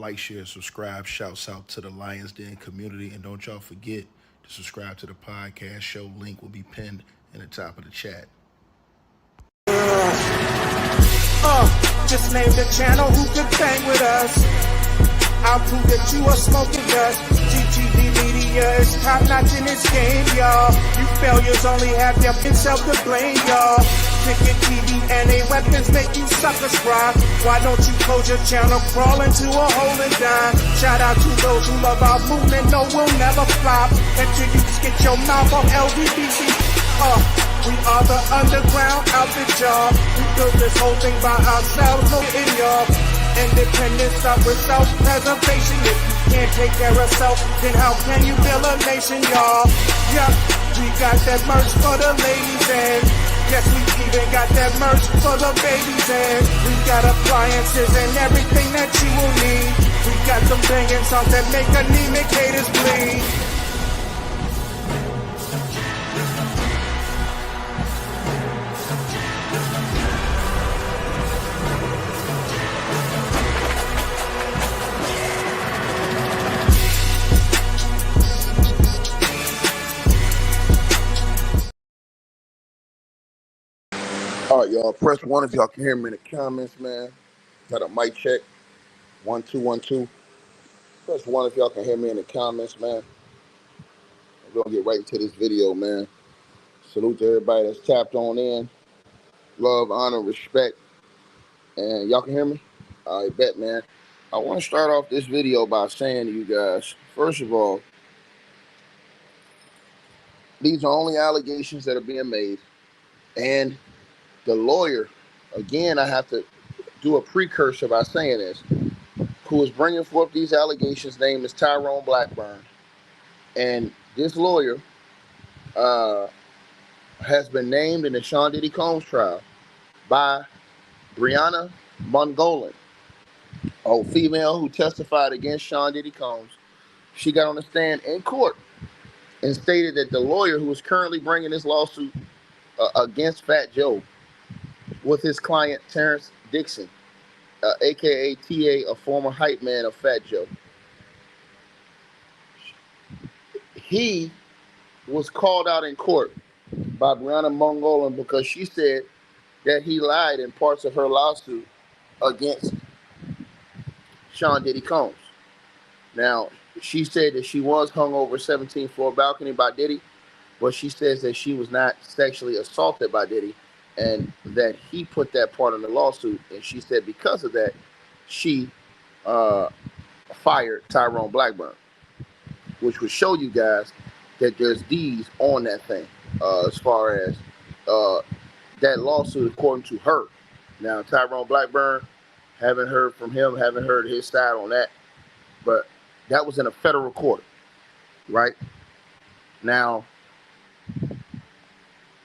Like, share, subscribe. Shouts out to the Lions Den community. And don't y'all forget to subscribe to the podcast show. Link will be pinned in the top of the chat. Just name the channel who could bang with us. I'll prove that you are smoking dust. GGD Media is top notch in this game, y'all. You failures only have yourself to blame, y'all. Cricket TV and a weapons make you suckers cry. Why don't you close your channel, crawl into a hole and die? Shout out to those who love our movement, no, we'll never flop until you get your mouth on LGBT. We are the underground outfit, y'all. We built this whole thing by ourselves, no in y'all. Independence start with self-preservation. If you can't take care of self, then how can you build a nation, y'all? Yup, we got that merch for the ladies and yes, we even got that merch for the babies and we got appliances and everything that you will need. We got some banging songs that make anemic haters bleed. All right, y'all. Press 1 if y'all can hear me in the comments, man. Got a mic check. 1 2 1 2. Press 1 if y'all can hear me in the comments, man. We're gonna get right into this video, man. Salute to everybody that's tapped on in. Love, honor, respect. And y'all can hear me? All right, bet, man. I want to start off this video by saying to you guys, first of all, these are only allegations that are being made. And the lawyer, again, I have to do a precursor by saying this, who is bringing forth these allegations, name is Tyrone Blackburn. And this lawyer has been named in the Sean Diddy Combs trial by Brianna Mongolan, a female who testified against Sean Diddy Combs. She got on the stand in court and stated that the lawyer who is currently bringing this lawsuit against Fat Joe with his client Terrence Dixon, aka TA, a former hype man of Fat Joe. He was called out in court by Brianna Mongolan because she said that he lied in parts of her lawsuit against Sean Diddy Combs. Now, she said that she was hung over a 17th floor balcony by Diddy, but she says that she was not sexually assaulted by Diddy and that he put that part in the lawsuit. And she said because of that, she fired Tyrone Blackburn, which would show you guys that there's D's on that thing as far as that lawsuit, according to her. Now, Tyrone Blackburn, haven't heard from him, haven't heard his side on that, but that was in a federal court, right? Now,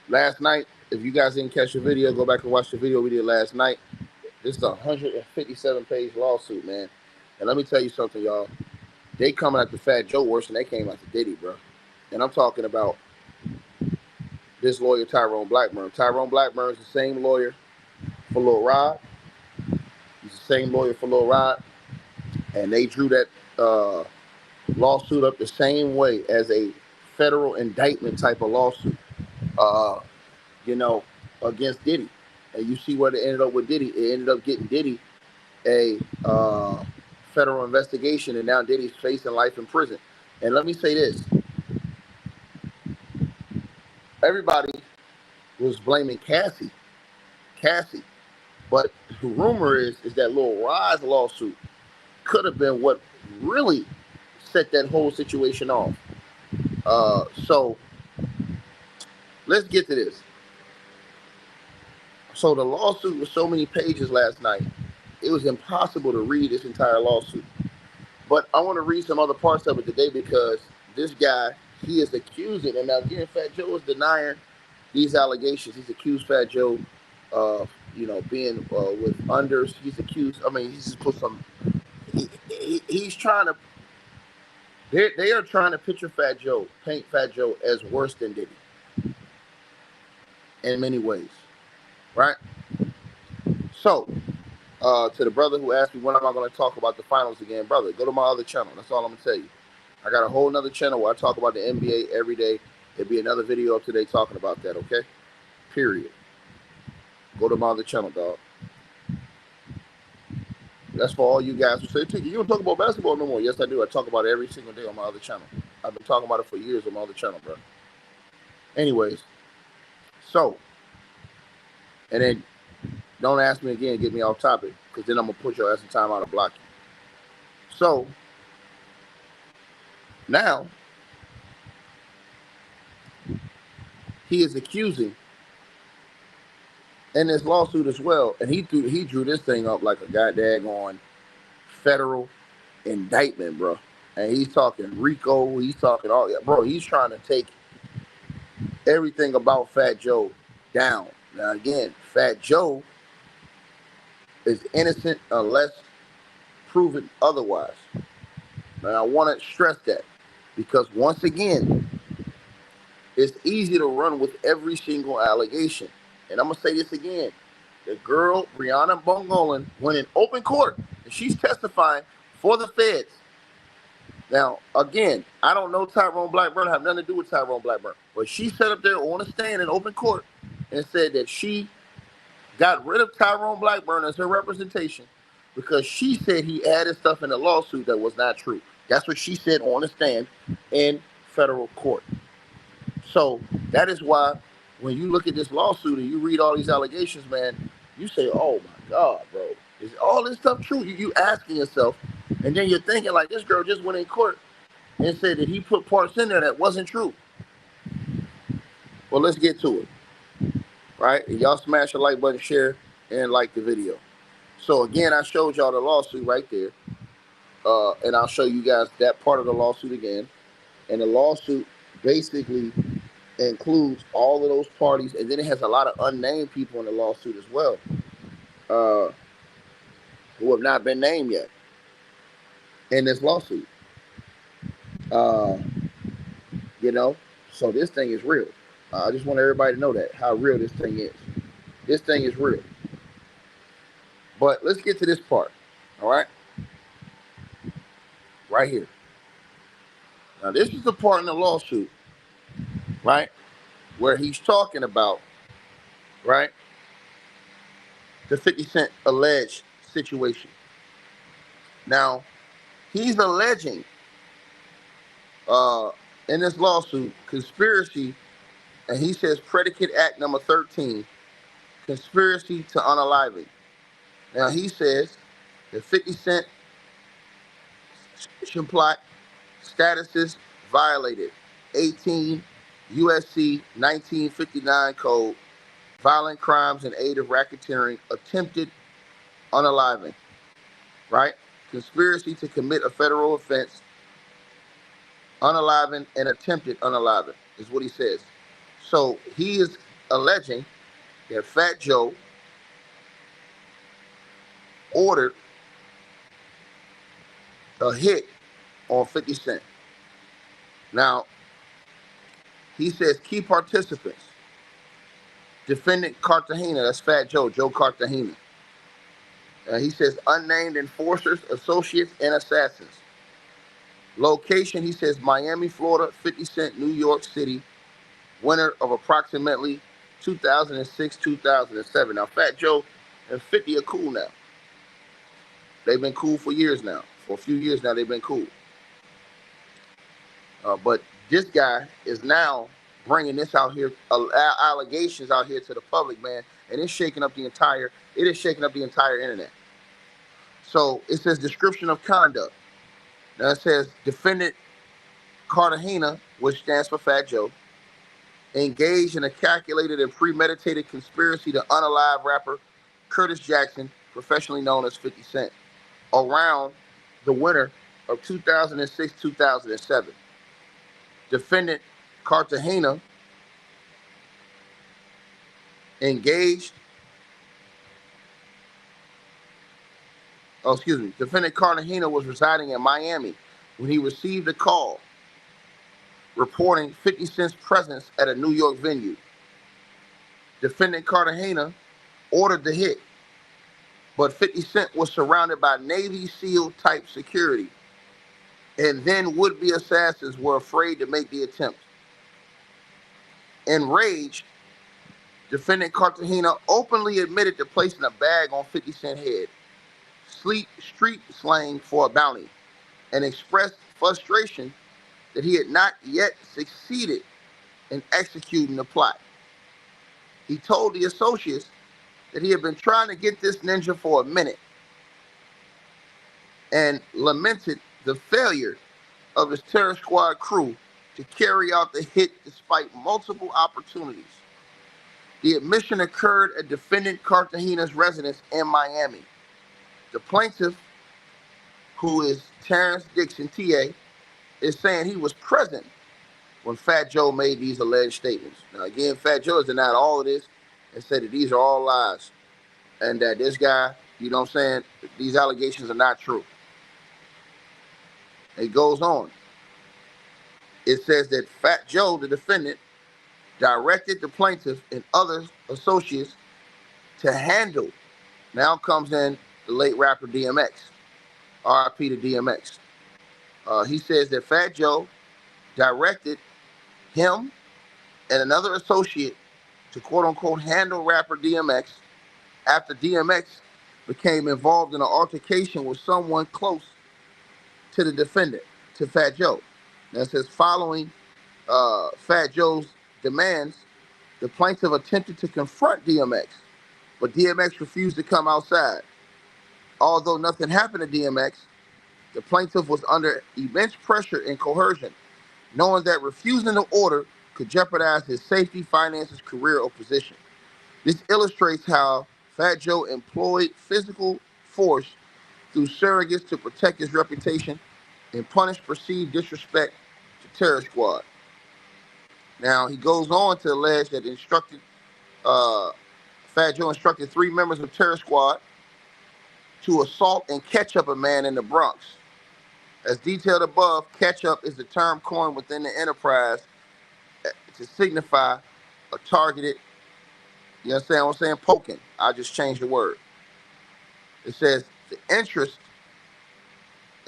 last night, if you guys didn't catch the video, go back and watch the video we did last night. This is a 157-page lawsuit, man. And let me tell you something, y'all. They coming after Fat Joe worse than they came after Diddy, bro. And I'm talking about this lawyer, Tyrone Blackburn. Tyrone Blackburn is the same lawyer for Lil Rod. He's the same lawyer for Lil Rod. And they drew that lawsuit up the same way as a federal indictment type of lawsuit, against Diddy. And you see what it ended up with Diddy. It ended up getting Diddy a federal investigation, and now Diddy's facing life in prison. And let me say this. Everybody was blaming Cassie. But the rumor is that Lil Rod's lawsuit could have been what really set that whole situation off. So let's get to this. So the lawsuit was so many pages last night, it was impossible to read this entire lawsuit. But I want to read some other parts of it today because this guy, he is accusing, and now again, Fat Joe is denying these allegations. He's accused Fat Joe of, being with unders. He's accused, he's just put some, he's trying to, they are trying to paint Fat Joe as worse than Diddy in many ways, right? So To the brother who asked me when am I going to talk about the finals again, brother, go to my other channel. That's all I'm going to tell you. I got a whole nother channel where I talk about the NBA every day. There'll be another video up today talking about that, okay? Period. Go to my other channel, dog. That's for all you guys who say, Tiki, you don't talk about basketball no more. Yes, I do. I talk about it every single day on my other channel. I've been talking about it for years on my other channel, bro. Anyways, so, and then don't ask me again, get me off topic, because then I'm going to put your ass in time out and block you. So, now, he is accusing in this lawsuit as well, and he drew this thing up like a goddamn federal indictment, bro. And he's talking RICO, he's talking all that, bro. He's trying to take everything about Fat Joe down. Now again, Fat Joe is innocent unless proven otherwise. And I want to stress that, because once again, it's easy to run with every single allegation. And I'm going to say this again. The girl, Brianna Bongolan, went in open court, and she's testifying for the feds. Now, again, I don't know Tyrone Blackburn. I have nothing to do with Tyrone Blackburn. But she sat up there on a stand in open court and said that she got rid of Tyrone Blackburn as her representation because she said he added stuff in the lawsuit that was not true. That's what she said on the stand in federal court. So that is why when you look at this lawsuit and you read all these allegations, man, you say, oh my God, bro, is all this stuff true? You asking yourself, and then you're thinking like, this girl just went in court and said that he put parts in there that wasn't true. Well, let's get to it, right? And y'all smash the like button, share, and like the video. So again, I showed y'all the lawsuit right there, and I'll show you guys that part of the lawsuit again. And the lawsuit basically includes all of those parties, and then it has a lot of unnamed people in the lawsuit as well, who have not been named yet in this lawsuit. You know, so this thing is real. I just want everybody to know that, how real this thing is. This thing is real. But let's get to this part, all right? Right here. Now, this is the part in the lawsuit, right, where he's talking about, right, the 50 Cent alleged situation. Now, he's alleging in this lawsuit conspiracy, and he says predicate act number 13, conspiracy to unaliving. Now, he says the 50 Cent plot statuses violated 18 USC 1959 code, violent crimes in aid of racketeering, attempted unaliving, right? Conspiracy to commit a federal offense, unaliving and attempted unaliving is what he says. So he is alleging that Fat Joe ordered a hit on 50 Cent. Now, he says key participants: defendant Cartagena, that's Fat Joe, Joe Cartagena. He says unnamed enforcers, associates, and assassins. Location, he says Miami, Florida, 50 Cent, New York City, winter of approximately 2006, 2007. Now, Fat Joe and 50 are cool now. They've been cool for years now. For a few years now, they've been cool. But this guy is now bringing this out here, allegations out here to the public, man, and it's shaking up the entire internet. So it says description of conduct. Now it says defendant Cartagena, which stands for Fat Joe, engaged in a calculated and premeditated conspiracy to unalive rapper Curtis Jackson, professionally known as 50 Cent, around the winter of 2006-2007. Defendant Cartagena Defendant Cartagena was residing in Miami when he received a call reporting 50 Cent's presence at a New York venue. Defendant Cartagena ordered the hit. but 50 Cent was surrounded by Navy SEAL type security, and then would-be assassins were afraid to make the attempt. Enraged, defendant Cartagena openly admitted to placing a bag on 50 Cent's head, street slang for a bounty, and expressed frustration that he had not yet succeeded in executing the plot. He told the associates that he had been trying to get this ninja for a minute and lamented the failure of his terror squad crew to carry out the hit despite multiple opportunities. The admission occurred at defendant Cartagena's residence in Miami. The plaintiff, who is Terrence Dixon, TA, is saying he was present when Fat Joe made these alleged statements. Now, again, Fat Joe has denied all of this and said that these are all lies and that this guy, you know what I'm saying, these allegations are not true. It goes on. It says that Fat Joe, the defendant, directed the plaintiff and other associates to handle. Now comes in the late rapper DMX, RIP to DMX. He says that Fat Joe directed him and another associate to quote-unquote handle rapper DMX after DMX became involved in an altercation with someone close to the defendant, to Fat Joe. Now it says following Fat Joe's demands, the plaintiff attempted to confront DMX, but DMX refused to come outside. Although nothing happened to DMX, the plaintiff was under immense pressure and coercion, knowing that refusing the order could jeopardize his safety, finances, career, or position. This illustrates how Fat Joe employed physical force through surrogates to protect his reputation and punish perceived disrespect to Terror Squad. Now, he goes on to allege that Fat Joe instructed 3 members of Terror Squad to assault and catch up a man in the Bronx. As detailed above, catch up is the term coined within the enterprise to signify a targeted, you understand what I'm saying, poking. I just changed the word. It says,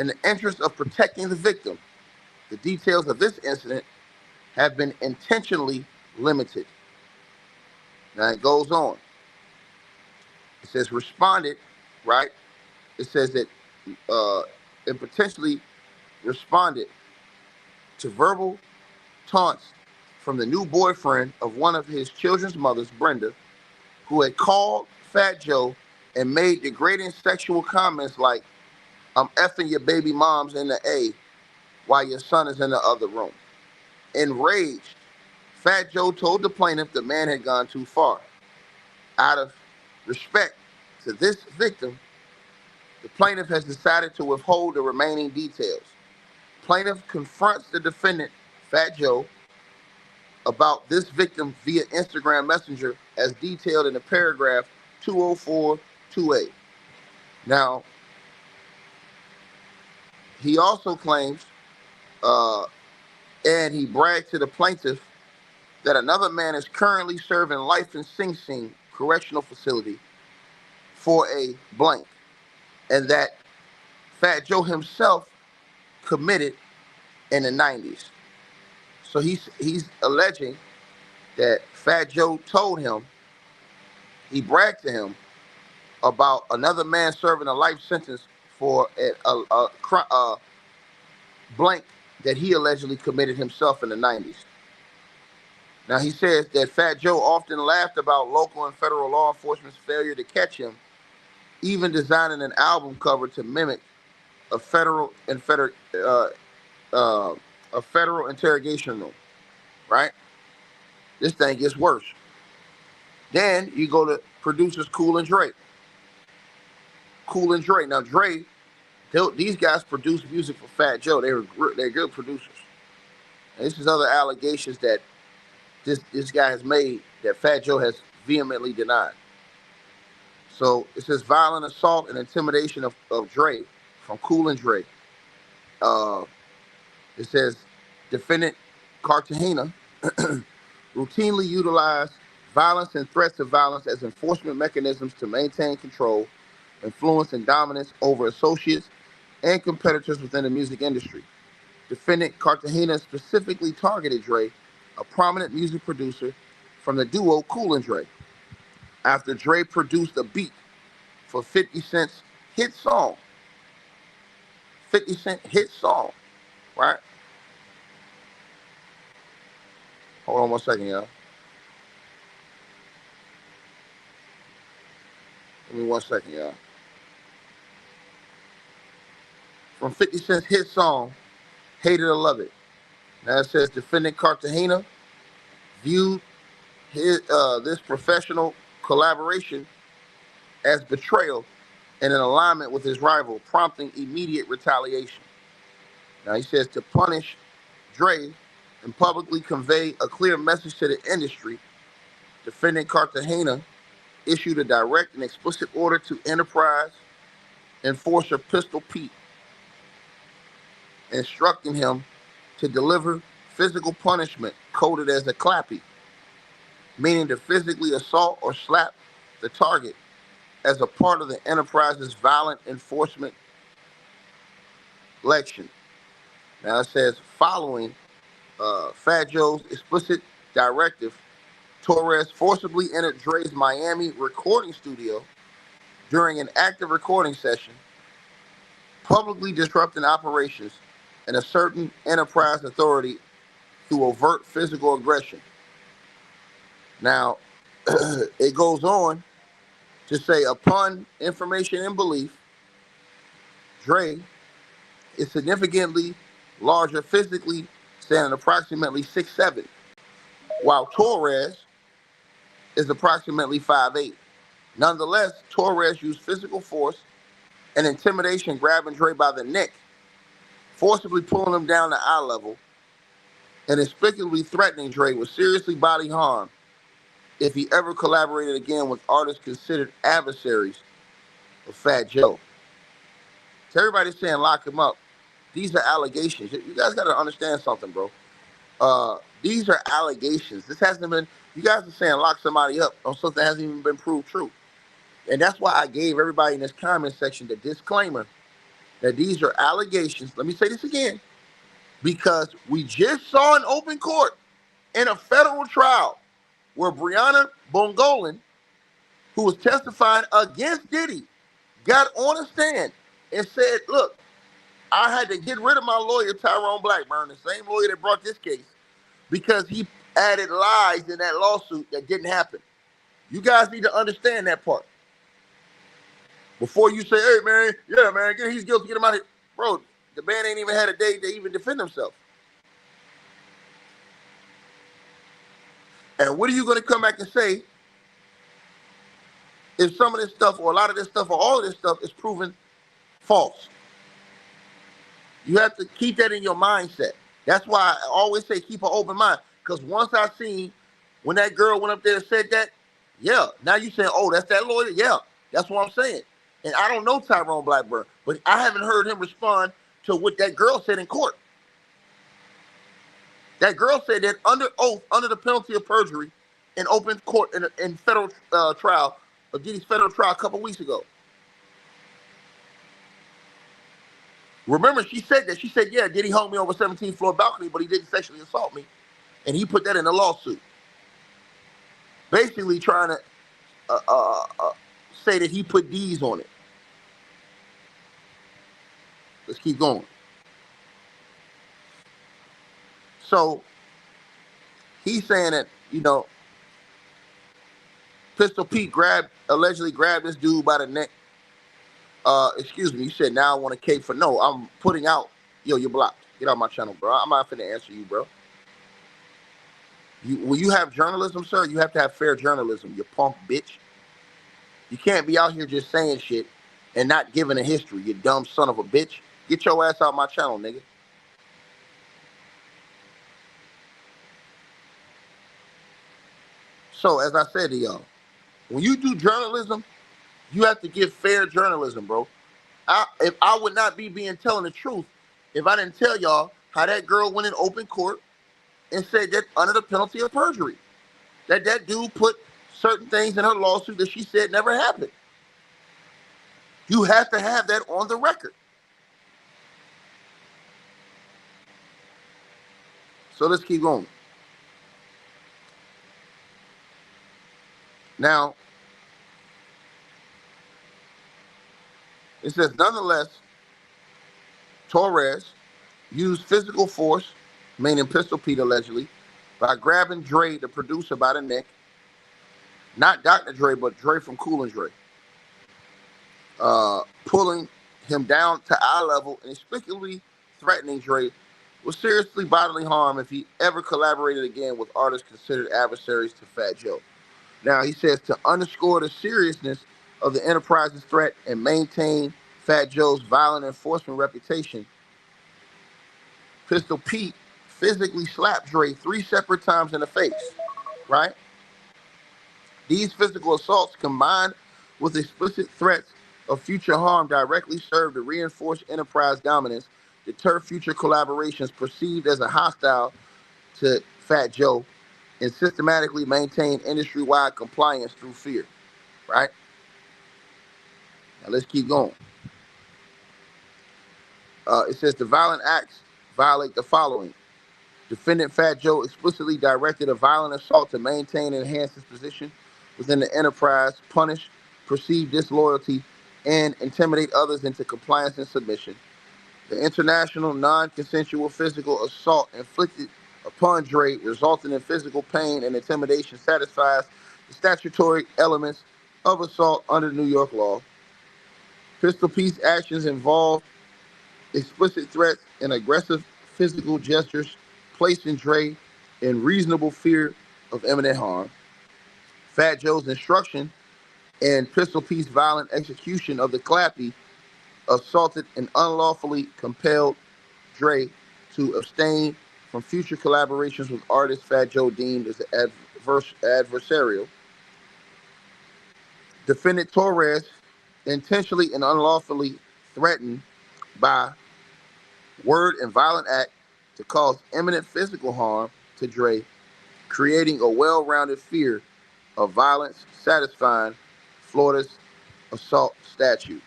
in the interest of protecting the victim, the details of this incident have been intentionally limited. Now it goes on. It says responded, right? It says that it potentially responded to verbal taunts from the new boyfriend of one of his children's mothers, Brenda, who had called Fat Joe and made degrading sexual comments like, "I'm effing your baby mom's in the A while your son is in the other room." Enraged, Fat Joe told the plaintiff the man had gone too far. Out of respect to this victim, the plaintiff has decided to withhold the remaining details. Plaintiff confronts the defendant, Fat Joe, about this victim via Instagram Messenger as detailed in the paragraph 20428. Now, he also claims, and he bragged to the plaintiff, that another man is currently serving life in Sing Sing Correctional Facility for a blank, and that Fat Joe himself committed in the 90s. So he's alleging that Fat Joe told him, he bragged to him about another man serving a life sentence for a blank that he allegedly committed himself in the 90s. Now he says that Fat Joe often laughed about local and federal law enforcement's failure to catch him, even designing an album cover to mimic a federal interrogation room, right? This thing gets worse. Then you go to producers Cool and Dre. Cool and Dre. Now Dre, these guys produce music for Fat Joe. They're good producers. And this is other allegations that this guy has made that Fat Joe has vehemently denied. So it says violent assault and intimidation of Dre from Cool and Dre. It says defendant Cartagena routinely utilized violence and threats of violence as enforcement mechanisms to maintain control, influence, and dominance over associates and competitors within the music industry. Defendant Cartagena specifically targeted Dre, a prominent music producer from the duo Cool and Dre, after Dre produced a beat for 50 Cent's hit song. 50 Cent hit song, right? Hold on one second, y'all. Give me 1 second, y'all. From 50 Cent's hit song, Hate It or Love It. Now it says defendant Cartagena viewed this professional collaboration as betrayal and in alignment with his rival, prompting immediate retaliation. Now he says to punish Dre and publicly convey a clear message to the industry, defendant Cartagena issued a direct and explicit order to Enterprise enforcer Pistol Pete, instructing him to deliver physical punishment coded as a clappy, meaning to physically assault or slap the target as a part of the Enterprise's violent enforcement legislation. Now it says, following Fat Joe's explicit directive, Torres forcibly entered Dre's Miami recording studio during an active recording session, publicly disrupting operations and asserting Enterprise authority through overt physical aggression. Now, it goes on to say, upon information and belief, Dre is significantly larger physically, standing approximately 6'7", while Torres is approximately 5'8". Nonetheless, Torres used physical force and intimidation, grabbing Dre by the neck, forcibly pulling him down to eye level, and inexplicably threatening Dre with seriously bodily harm if he ever collaborated again with artists considered adversaries of Fat Joe. So everybody's saying lock him up. These are allegations. You guys got to understand something, bro. These are allegations. This hasn't been, you guys are saying lock somebody up on something that hasn't even been proved true. And that's why I gave everybody in this comment section the disclaimer that these are allegations. Let me say this again, because we just saw in open court in a federal trial where Brianna Bongolan, who was testifying against Diddy, got on a stand and said, look, I had to get rid of my lawyer, Tyrone Blackburn, the same lawyer that brought this case, because he added lies in that lawsuit that didn't happen. You guys need to understand that part. Before you say, hey, man, yeah, man, he's guilty, get him out of here. Bro, the man ain't even had a day to even defend himself. And what are you going to come back and say if some of this stuff or a lot of this stuff or all of this stuff is proven false? You have to keep that in your mindset. That's why I always say keep an open mind. Because once I seen when that girl went up there and said that, yeah, now you saying, oh, that's that lawyer? Yeah, that's what I'm saying. And I don't know Tyrone Blackburn, but I haven't heard him respond to what that girl said in court. That girl said that under oath, under the penalty of perjury, in open court in federal trial, of Diddy's federal trial a couple weeks ago. Remember, she said that. She said, yeah, Diddy hung me over 17th floor balcony, but he didn't sexually assault me. And he put that in the lawsuit. Basically trying to say that he put D's on it. Let's keep going. So he's saying that, you know, Pistol Pete allegedly grabbed this dude by the neck. Excuse me, he said, now I want a cape for no. I'm putting out. Yo, you're blocked. Get out my channel, bro. I'm not finna answer you, bro. When you have journalism, sir, you have to have fair journalism, you punk bitch. You can't be out here just saying shit and not giving a history, you dumb son of a bitch. Get your ass out my channel, nigga. So, as I said to y'all, when you do journalism, you have to give fair journalism, bro. If I would not be telling the truth if I didn't tell y'all how that girl went in open court and said that under the penalty of perjury, that dude put certain things in her lawsuit that she said never happened. You have to have that on the record. So let's keep going. Now, it says, nonetheless, Torres used physical force, meaning Pistol Pete allegedly, by grabbing Dre, the producer, by the neck. Not Dr. Dre, but Dre from Cool Dre. Pulling him down to eye level and inexplicably threatening Dre with seriously bodily harm if he ever collaborated again with artists considered adversaries to Fat Joe. Now, he says to underscore the seriousness of the enterprise's threat and maintain Fat Joe's violent enforcement reputation, Pistol Pete physically slapped Dre 3 separate times in the face, right? These physical assaults combined with explicit threats of future harm directly serve to reinforce enterprise dominance, deter future collaborations perceived as a hostile to Fat Joe, and systematically maintain industry-wide compliance through fear, right? Now let's keep going. It says the violent acts violate the following. Defendant Fat Joe explicitly directed a violent assault to maintain and enhance his position within the enterprise, punish perceived disloyalty, and intimidate others into compliance and submission. The international non-consensual physical assault inflicted upon Dre, resulting in physical pain and intimidation, satisfies the statutory elements of assault under New York law. Pistol Pete's actions involve explicit threats and aggressive physical gestures, placing Dre in reasonable fear of imminent harm. Fat Joe's instruction and Pistol Pete's violent execution of the Clappy assaulted and unlawfully compelled Dre to abstain from future collaborations with artists Fat Joe deemed as adversarial. Defendant Torres intentionally and unlawfully threatened by word and violent act to cause imminent physical harm to Dre, creating a well-rounded fear of violence satisfying Florida's assault statute.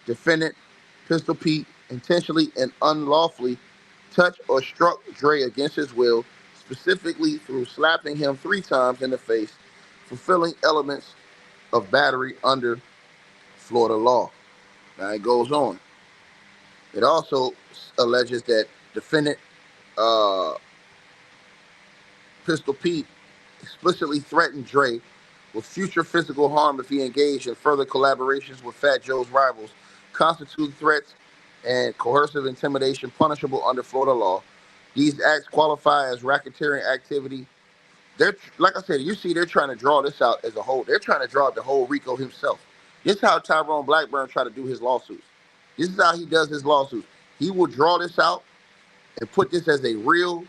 Defendant Pistol Pete intentionally and unlawfully touched or struck Dre against his will, specifically through slapping him 3 times in the face, fulfilling elements of battery under Florida law. Now it goes on. It also alleges that defendant Pistol Pete explicitly threatened Dre with future physical harm if he engaged in further collaborations with Fat Joe's rivals, constitute threats and coercive intimidation punishable under Florida law. These acts qualify as racketeering activity. They're, like I said, you see, they're trying to draw this out as a whole. They're trying to draw out the whole Rico himself. This is how Tyrone Blackburn tried to do his lawsuits. This is how he does his lawsuits. He will draw this out and put this as a real,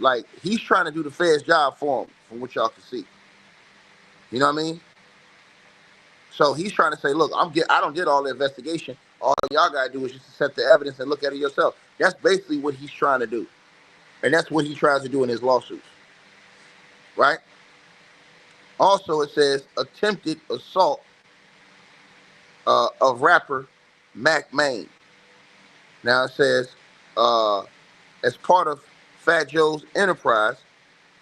like, he's trying to do the Fed's job for him, from what y'all can see. You know what I mean? So he's trying to say, look, I don't get all the investigation. All y'all gotta do is just accept the evidence and look at it yourself. That's basically what he's trying to do. And that's what he tries to do in his lawsuits. Right? Also, it says attempted assault of rapper Mack Maine. Now it says, as part of Fat Joe's enterprise,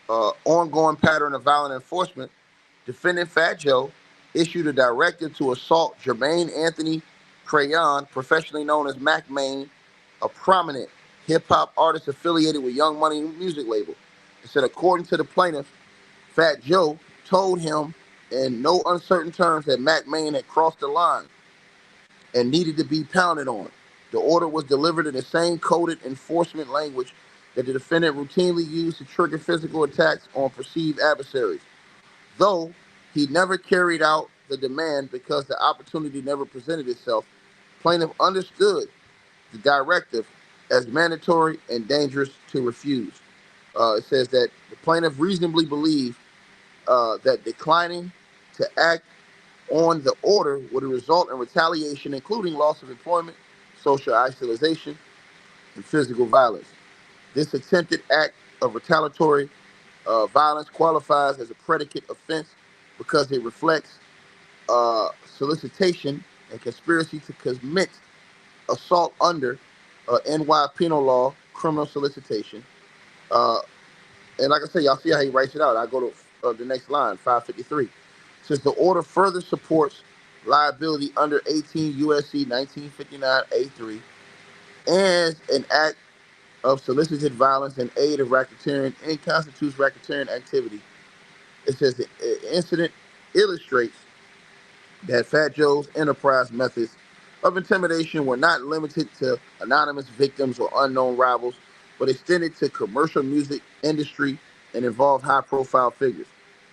ongoing pattern of violent enforcement, defendant Fat Joe issued a directive to assault Jermaine Anthony Crayon, professionally known as Mack Maine, a prominent hip-hop artist affiliated with Young Money music label. It said, according to the plaintiff, Fat Joe told him in no uncertain terms that Mack Maine had crossed the line and needed to be pounded on. The order was delivered in the same coded enforcement language that the defendant routinely used to trigger physical attacks on perceived adversaries. Though he never carried out the demand because the opportunity never presented itself, plaintiff understood the directive as mandatory and dangerous to refuse. It says that the plaintiff reasonably believed that declining to act on the order would result in retaliation, including loss of employment, social isolation, and physical violence. This attempted act of retaliatory violence qualifies as a predicate offense because it reflects solicitation, and conspiracy to commit assault under NY penal law, criminal solicitation. Uh, and like I say, y'all see how he writes it out. I go to the next line, 553. Says the order further supports liability under 18 USC 1959 A3 as an act of solicited violence and aid of racketeering and constitutes racketeering activity. It says the incident illustrates that Fat Joe's enterprise methods of intimidation were not limited to anonymous victims or unknown rivals, but extended to commercial music industry and involved high-profile figures.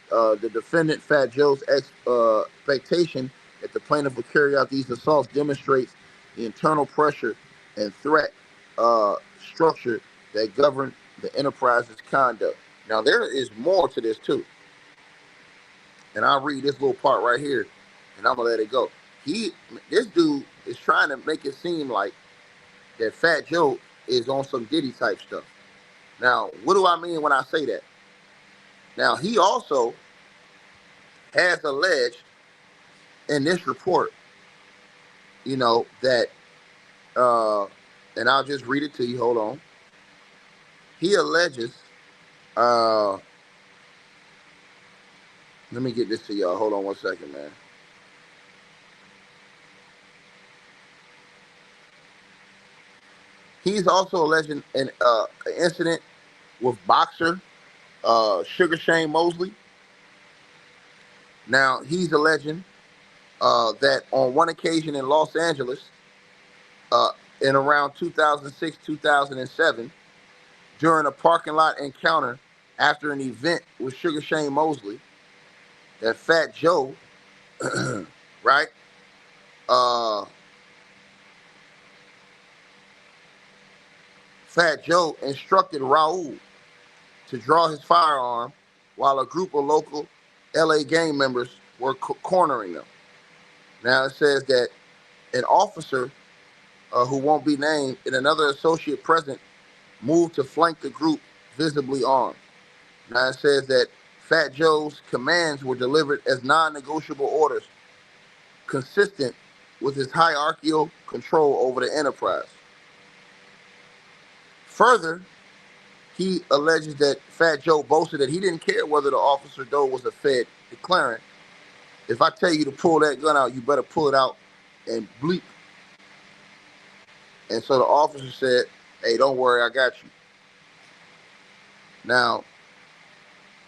The defendant, Fat Joe's expectation that the plaintiff would carry out these assaults demonstrates the internal pressure and threat structure that govern the enterprise's conduct. Now, there is more to this, too. And I'll read this little part right here, and I'm gonna let it go. This dude is trying to make it seem like that Fat Joe is on some Diddy type stuff. Now, what do I mean when I say that? Now, he also has alleged in this report, that, and I'll just read it to you. Hold on. He alleges, let me get this to y'all. Hold on one second, man. He's also alleging an incident with boxer Sugar Shane Mosley. Now, he's alleging that on one occasion in Los Angeles, in around 2006, 2007, during a parking lot encounter after an event with Sugar Shane Mosley, that Fat Joe, right, Fat Joe instructed Raul to draw his firearm while a group of local LA gang members were cornering them. Now it says that an officer who won't be named and another associate present moved to flank the group visibly armed. Now it says that Fat Joe's commands were delivered as non-negotiable orders consistent with his hierarchical control over the enterprise. Further, he alleges that Fat Joe boasted that he didn't care whether the officer though was a Fed, declaring, "If I tell you to pull that gun out, you better pull it out and bleep." And so the officer said, "Hey, don't worry, I got you." Now,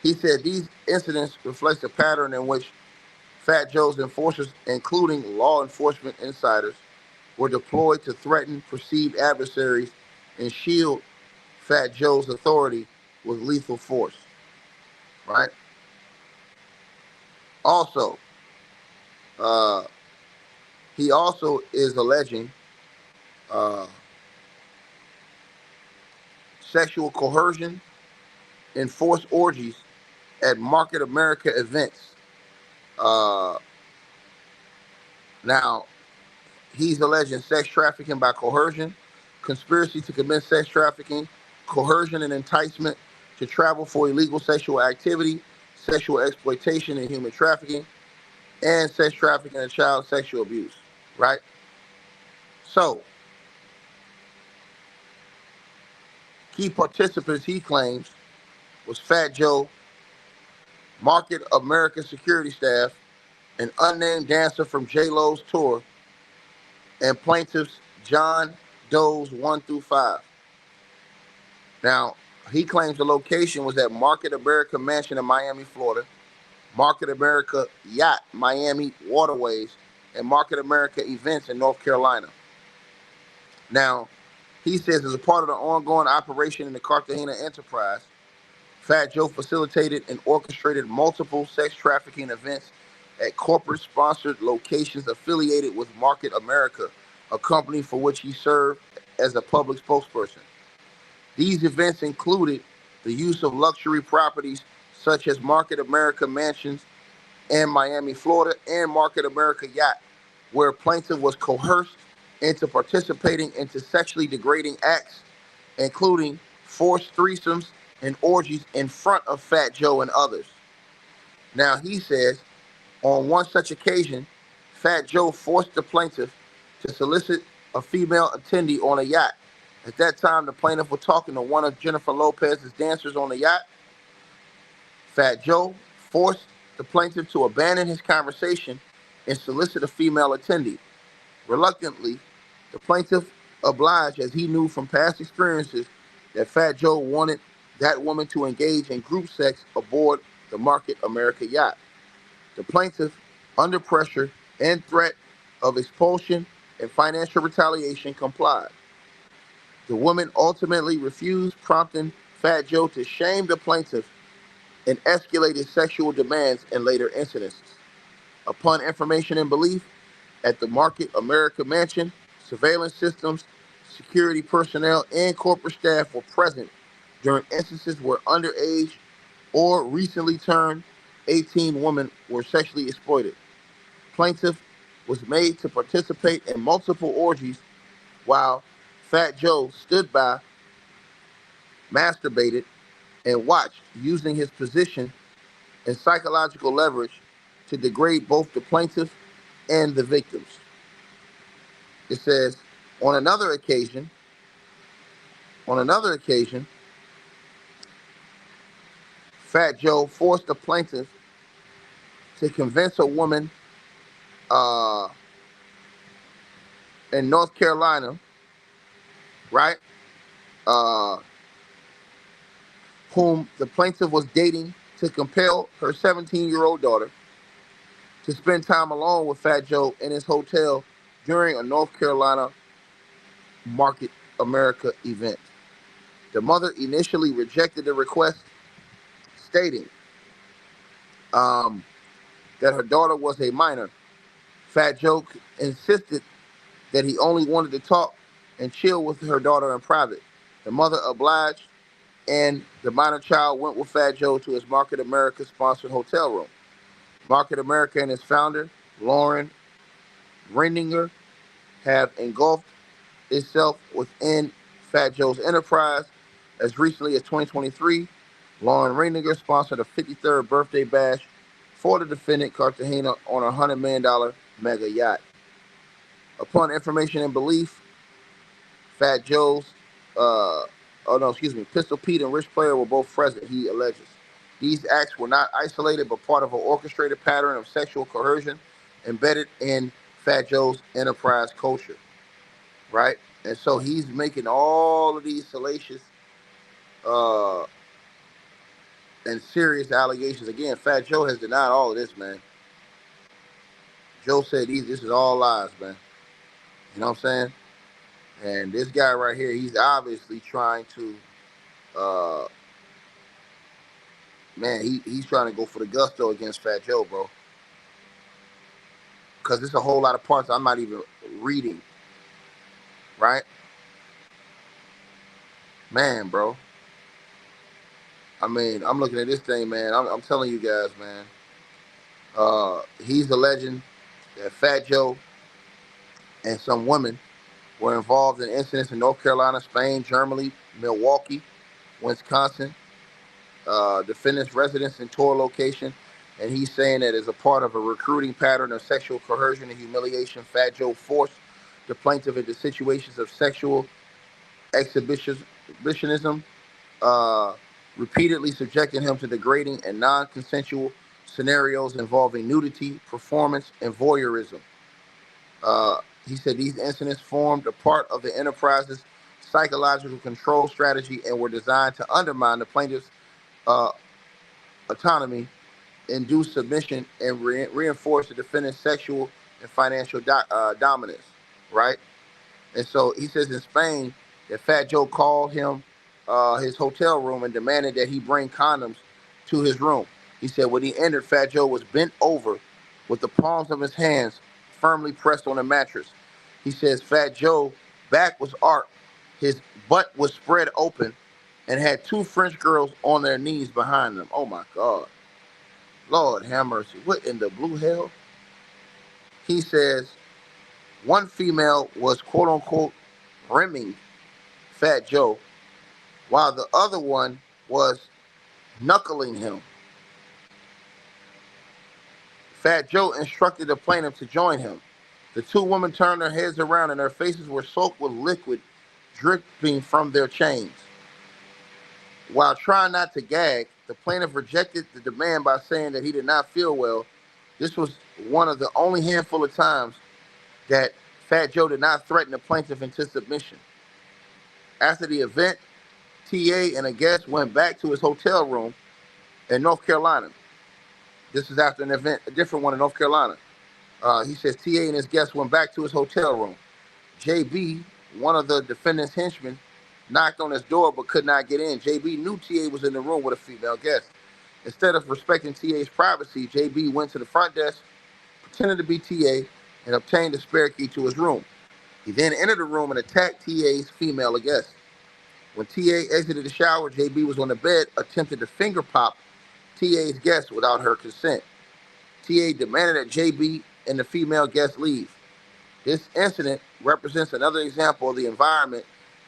he said these incidents reflect a pattern in which Fat Joe's enforcers, including law enforcement insiders, were deployed to threaten perceived adversaries and shield Fat Joe's authority with lethal force. Right? Also, he also is alleging sexual coercion and forced orgies at Market America events. Now, he's alleging sex trafficking by coercion, conspiracy to commit sex trafficking, coercion and enticement to travel for illegal sexual activity, sexual exploitation and human trafficking, and sex trafficking and child sexual abuse, right? So, key participants, he claims, was Fat Joe, Market America security staff, an unnamed dancer from J-Lo's tour, and plaintiffs John Doe's 1 through 5. Now, he claims the location was at Market America Mansion in Miami, Florida, Market America Yacht, Miami Waterways, and Market America Events in North Carolina. Now, he says as a part of the ongoing operation in the Cartagena enterprise, Fat Joe facilitated and orchestrated multiple sex trafficking events at corporate-sponsored locations affiliated with Market America, a company for which he served as a public spokesperson. These events included the use of luxury properties such as Market America Mansions in Miami, Florida, and Market America Yacht, where plaintiff was coerced into participating into sexually degrading acts, including forced threesomes and orgies in front of Fat Joe and others. Now, he says On one such occasion, Fat Joe forced the plaintiff to solicit a female attendee on a yacht. At that time, the plaintiff was talking to one of Jennifer Lopez's dancers on the yacht. Fat Joe forced the plaintiff to abandon his conversation and solicit a female attendee. Reluctantly, the plaintiff obliged, as he knew from past experiences that Fat Joe wanted that woman to engage in group sex aboard the Market America yacht. The plaintiff, under pressure and threat of expulsion and financial retaliation, complied. The woman ultimately refused, prompting Fat Joe to shame the plaintiff and escalated sexual demands in later incidences. Upon information and belief, at the Market America mansion, surveillance systems, security personnel, and corporate staff were present during instances where underage or recently turned 18 women were sexually exploited. Plaintiff was made to participate in multiple orgies while Fat Joe stood by, masturbated, and watched, using his position and psychological leverage to degrade both the plaintiff and the victims. It says, on another occasion, Fat Joe forced the plaintiff to convince a woman uh, in North Carolina, right, uh, whom the plaintiff was dating, to compel her 17-year-old daughter to spend time alone with Fat Joe in his hotel during a North Carolina Market America event. The mother initially rejected the request, stating that her daughter was a minor. Fat Joe insisted that he only wanted to talk and chill with her daughter in private. The mother obliged, and the minor child went with Fat Joe to his Market America sponsored hotel room. Market America and its founder, Lauren Reininger, have engulfed itself within Fat Joe's enterprise. As recently as 2023, Lauren Reininger sponsored a 53rd birthday bash for the defendant Cartagena on a $100 million mega yacht. Upon information and belief, Fat Joe's, Pistol Pete and Rich Player were both present, he alleges. These acts were not isolated, but part of an orchestrated pattern of sexual coercion embedded in Fat Joe's enterprise culture, right? And so he's making all of these salacious uh, and serious allegations. Again, Fat Joe has denied all of this, man. Joe said this is all lies, man. You know what I'm saying? And this guy right here, he's obviously trying to, he's trying to go for the gusto against Fat Joe, bro. Because there's a whole lot of parts I'm not even reading, right? Man, bro. I mean, I'm looking at this thing, man. I'm telling you guys, man. He's alleging that Fat Joe and some women were involved in incidents in North Carolina, Spain, Germany, Milwaukee, Wisconsin, defendant's residence and tour location. And he's saying that as a part of a recruiting pattern of sexual coercion and humiliation, Fat Joe forced the plaintiff into situations of sexual exhibitionism, repeatedly subjecting him to degrading and non-consensual scenarios involving nudity, performance, and voyeurism. He said these incidents formed a part of the enterprise's psychological control strategy and were designed to undermine the plaintiff's autonomy, induce submission, and reinforce the defendant's sexual and financial dominance, right? And so he says in Spain that Fat Joe called him his hotel room and demanded that he bring condoms to his room. He said when he entered, Fat Joe was bent over with the palms of his hands firmly pressed on the mattress. He says Fat Joe's back was arched, his butt was spread open, and had two French girls on their knees behind them. Oh my God. Lord have mercy. What in the blue hell? He says one female was quote unquote rimming Fat Joe, while the other one was knuckling him. Fat Joe instructed the plaintiff to join him. The two women turned their heads around and their faces were soaked with liquid dripping from their chains. While trying not to gag, the plaintiff rejected the demand by saying that he did not feel well. This was one of the only handful of times that Fat Joe did not threaten the plaintiff into submission. After the event, TA and a guest went back to his hotel room in North Carolina. This is after an event, a different one in North Carolina. He says TA and his guest went back to his hotel room. JB, one of the defendant's henchmen, knocked on his door but could not get in. JB knew TA was in the room with a female guest. Instead of respecting TA's privacy, JB went to the front desk, pretended to be TA, and obtained a spare key to his room. He then entered the room and attacked TA's female guest. When TA exited the shower, JB was on the bed, attempted to finger pop TA's guest without her consent. TA demanded that JB and the female guest leave. This incident represents another example of the environment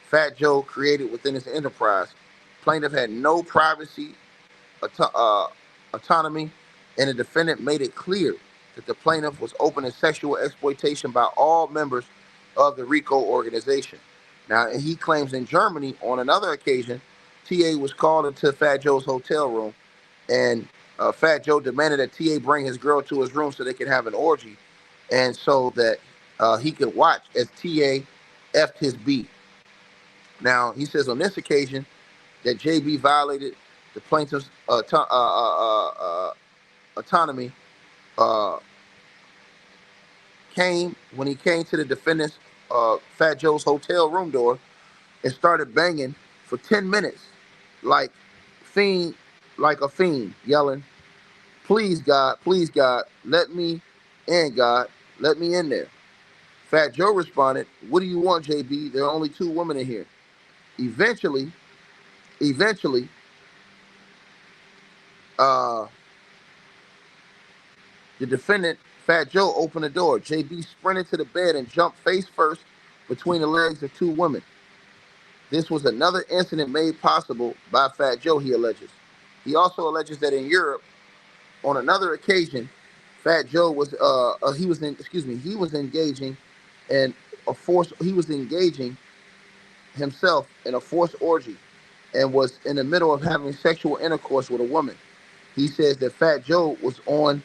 Fat Joe created within his enterprise. Plaintiff had no privacy, autonomy, and the defendant made it clear that the plaintiff was open to sexual exploitation by all members of the RICO organization. Now, he claims in Germany, on another occasion, TA was called into Fat Joe's hotel room, and Fat Joe demanded that TA bring his girl to his room so they could have an orgy, and so that he could watch as TA effed his B. Now, he says on this occasion that JB violated the plaintiff's autonomy when he came to the defendant's Fat Joe's hotel room door and started banging for 10 minutes like a fiend, yelling, please God, let me in, God, let me in there. Fat Joe responded, what do you want, JB? There are only two women in here. Eventually, the defendant, Fat Joe, opened the door. JB sprinted to the bed and jumped face first between the legs of two women. This was another incident made possible by Fat Joe, he alleges. He also alleges that in Europe, on another occasion, Fat Joe was engaging himself in a forced orgy and was in the middle of having sexual intercourse with a woman. He says that Fat Joe was on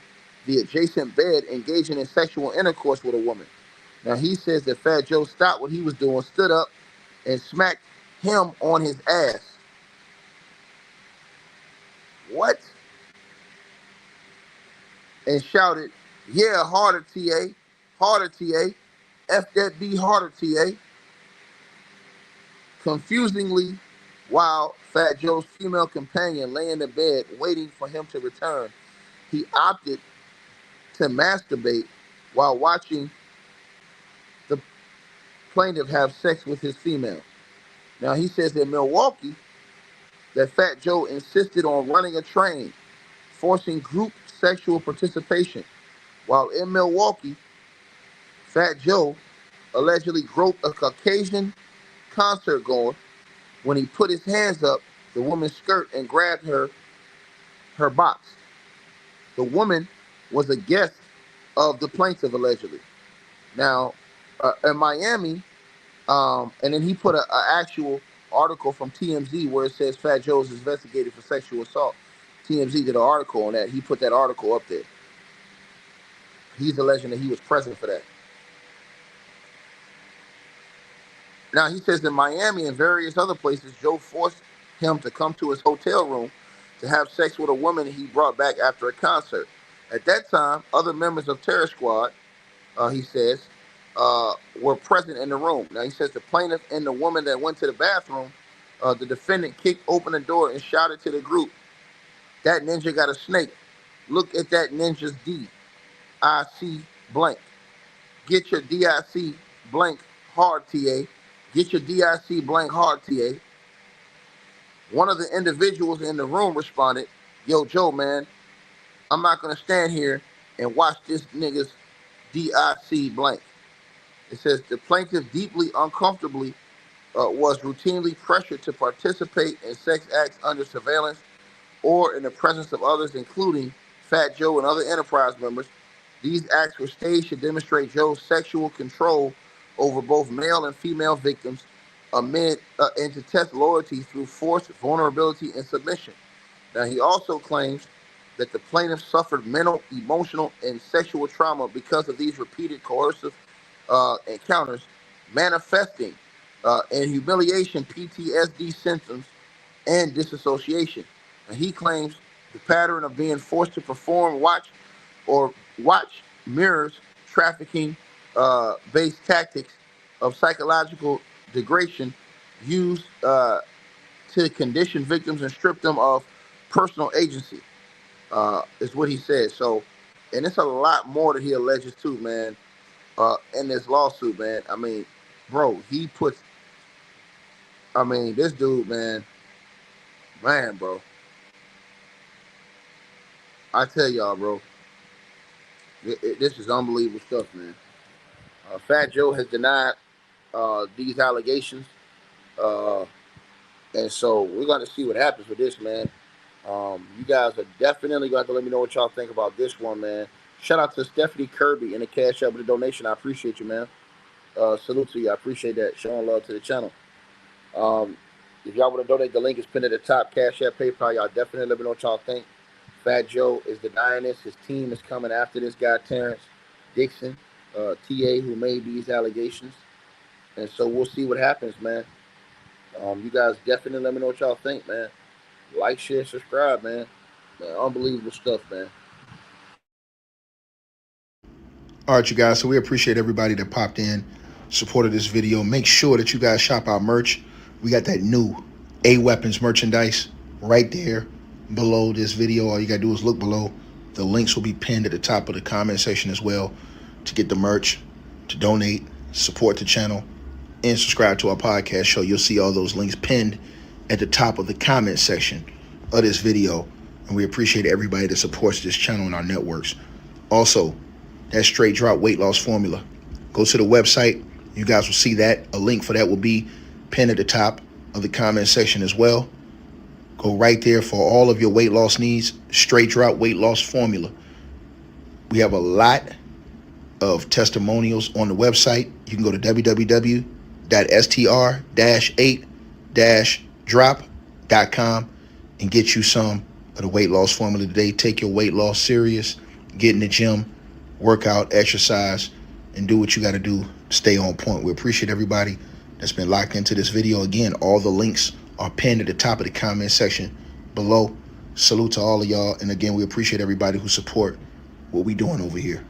the adjacent bed engaging in sexual intercourse with a woman. Now, he says that Fat Joe stopped what he was doing, stood up, and smacked him on his ass. What? And shouted, yeah, harder, TA. Harder, TA. F that B harder, TA. Confusingly, while Fat Joe's female companion lay in the bed waiting for him to return, he opted to masturbate while watching the plaintiff have sex with his female. Now, he says in Milwaukee that Fat Joe insisted on running a train, forcing group sexual participation. While in Milwaukee, Fat Joe allegedly groped a Caucasian concert goer when he put his hands up the woman's skirt and grabbed her box. The woman was a guest of the plaintiff, allegedly. Now, in Miami, and then he put an actual article from TMZ where it says Fat Joe is investigated for sexual assault. TMZ did an article on that. He put that article up there. He's alleging that he was present for that. Now, he says in Miami and various other places, Joe forced him to come to his hotel room to have sex with a woman he brought back after a concert. At that time, other members of Terror Squad, he says, were present in the room. Now, he says the plaintiff and the woman that went to the bathroom, the defendant kicked open the door and shouted to the group, that ninja got a snake. Look at that ninja's D-I-C blank. Get your D-I-C blank hard, TA. Get your DIC blank hard, TA. One of the individuals in the room responded, yo, Joe, man, I'm not going to stand here and watch this nigga's DIC blank. It says the plaintiff deeply uncomfortably was routinely pressured to participate in sex acts under surveillance or in the presence of others, including Fat Joe and other enterprise members, These acts were staged to demonstrate Joe's sexual control over both male and female victims and to test loyalty through force, vulnerability, and submission. Now, he also claims that the plaintiff suffered mental, emotional, and sexual trauma because of these repeated coercive encounters, manifesting in humiliation, PTSD symptoms, and disassociation. And he claims the pattern of being forced to perform, watch mirrors trafficking based tactics of psychological degradation used to condition victims and strip them of personal agency, is what he said. So, and it's a lot more that he alleges too, man, in this lawsuit, man. I mean, bro, this dude, man, bro. I tell y'all, bro, this is unbelievable stuff, man. Fat Joe has denied these allegations, uh, and so we're going to see what happens with this, man. You guys are definitely going to have to let me know what y'all think about this one, man. Shout out to Stephanie Kirby in the Cash App with the donation. I appreciate you, man. Salute to you. I appreciate that. Showing love to the channel. If y'all want to donate, the link is pinned at the top. Cash App, PayPal. Y'all definitely let me know what y'all think. Fat Joe is denying this. His team is coming after this guy, Terrence Dixon, TA, who made these allegations. And so we'll see what happens, man. You guys definitely let me know what y'all think, man. Like, share, subscribe, man. Unbelievable stuff, man. All right, you guys. So we appreciate everybody that popped in, supported this video. Make sure that you guys shop our merch. We got that new A-Weapons merchandise right there below this video. All you got to do is look below. The links will be pinned at the top of the comment section as well to get the merch, to donate, support the channel, and subscribe to our podcast show. You'll see all those links pinned at the top of the comment section of this video. And we appreciate everybody that supports this channel and our networks. Also, that straight drop weight loss formula. Go to the website. You guys will see that. A link for that will be pinned at the top of the comment section as well. Go right there for all of your weight loss needs. Straight drop weight loss formula. We have a lot of testimonials on the website. You can go to www.str-8-drop.com and get you some of the weight loss formula today. Take your weight loss serious. Get in the gym, work out, exercise, and do what you got to do. Stay on point. We appreciate everybody that's been locked into this video. Again, all the links are pinned at the top of the comment section below. Salute to all of y'all. And again, we appreciate everybody who support what we doing over here.